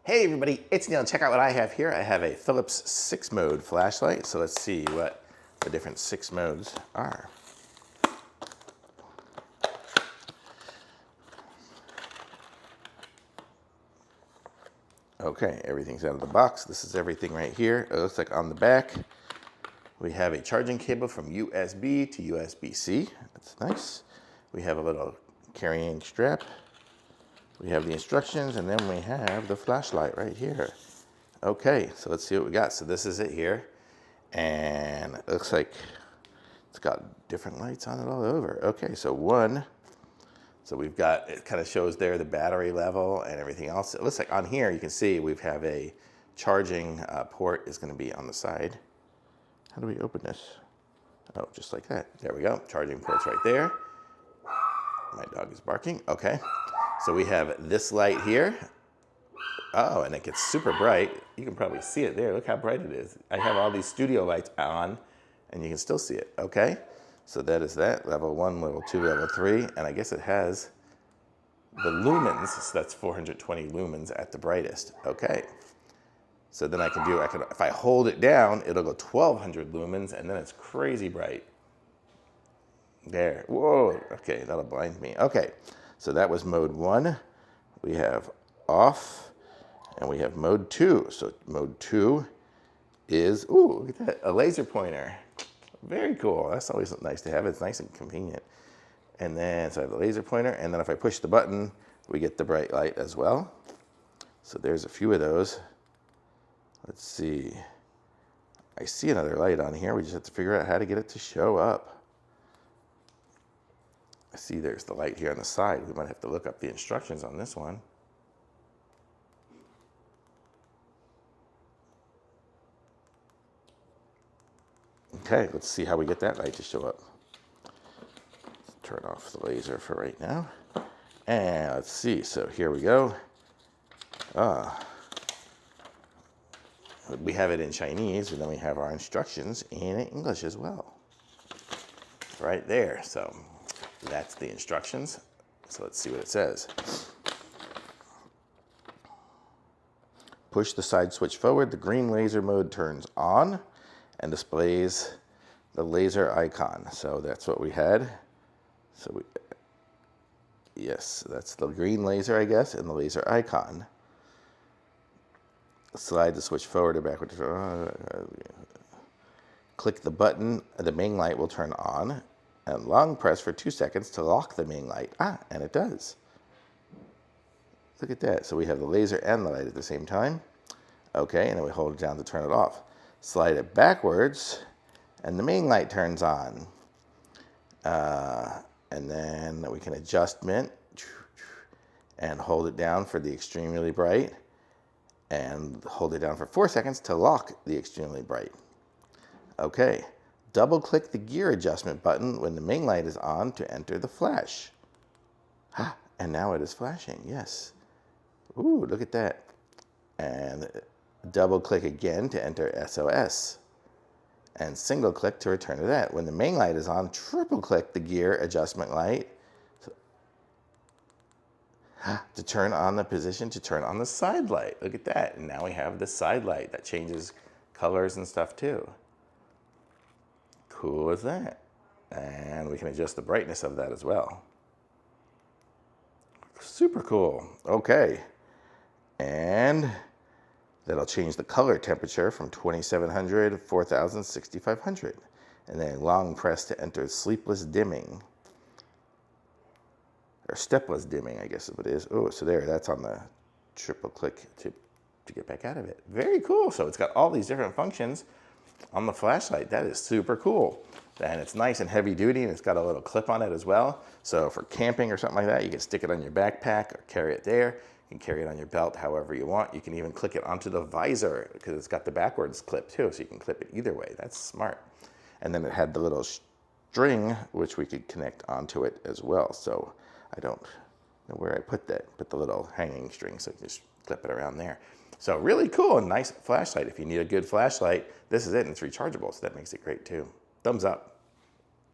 Hey everybody, it's Neil. Check out what I have here. I have a Philips 6-mode flashlight. So let's see what the different 6 modes are. Okay, everything's out of the box. This is everything right here. It looks like on the back, we have a charging cable from USB to USB-C. That's nice. We have a little carrying strap. We have the instructions, and then we have the flashlight right here. Okay, so let's see what we got. So this is it here. And it looks like it's got different lights on it all over. Okay, so we've got, it kind of shows there the battery level and everything else. It looks like on here, you can see we have a charging port is going to be on the side. How do we open this? Oh, just like that. There we go. Charging port's right there. My dog is barking. Okay. So we have this light here. Oh, and it gets super bright. You can probably see it there. Look how bright it is. I have all these studio lights on, and you can still see it. Okay. So that is that. Level 1, level 2, level 3. And I guess it has the lumens. So that's 420 lumens at the brightest. Okay. So then if I hold it down, it'll go 1200 lumens, and then it's crazy bright. There. Whoa. Okay, that'll blind me. Okay. So that was mode 1. We have off, and we have mode 2. So mode 2 is, ooh, look at that, a laser pointer. Very cool. That's always nice to have. It's nice and convenient. And then, so I have the laser pointer, and then if I push the button, we get the bright light as well. So there's a few of those. Let's see. I see another light on here. We just have to figure out how to get it to show up. I see there's the light here on the side. We might have to look up the instructions on this one. Okay, let's see how we get that light to show up. Let's turn off the laser for right now. And let's see, so here we go. We have it in Chinese, and then we have our instructions in English as well. Right there, so that's the instructions. So let's see what it says. Push the side switch forward. The green laser mode turns on and displays the laser icon. So that's what we had. So yes, that's the green laser, I guess, and the laser icon. Slide the switch forward or backward. Click the button, the main light will turn on, and long press for 2 seconds to lock the main light. And it does. Look at that. So we have the laser and the light at the same time. Okay, and then we hold it down to turn it off. Slide it backwards, and the main light turns on. And then we can adjustment and hold it down for the extremely bright, and hold it down for 4 seconds to lock the extremely bright. Okay, double click the gear adjustment button when the main light is on to enter the flash. And now it is flashing, yes. Ooh, look at that. And double click again to enter SOS. And single click to return to that. When the main light is on, triple click the gear adjustment light to turn on the position, to turn on the side light. Look at that. And now we have the side light that changes colors and stuff too. Cool as that. And we can adjust the brightness of that as well. Super cool. Okay. And that'll change the color temperature from 2700, 4000, 6500. And then long press to enter sleepless dimming. Or stepless dimming, I guess is what it is. Oh, so there, that's on the triple click to get back out of it. Very cool. So it's got all these different functions on the flashlight. That is super cool. And it's nice and heavy duty, and it's got a little clip on it as well. So for camping or something like that, you can stick it on your backpack or carry it there. You can carry it on your belt however you want. You can even click it onto the visor because it's got the backwards clip too, so you can clip it either way. That's smart. And then it had the little string which we could connect onto it as well. So I don't know where I put that, put the little hanging string, so you just clip it around there. So really cool and nice flashlight. If you need a good flashlight, this is it, and it's rechargeable, so that makes it great too. Thumbs up.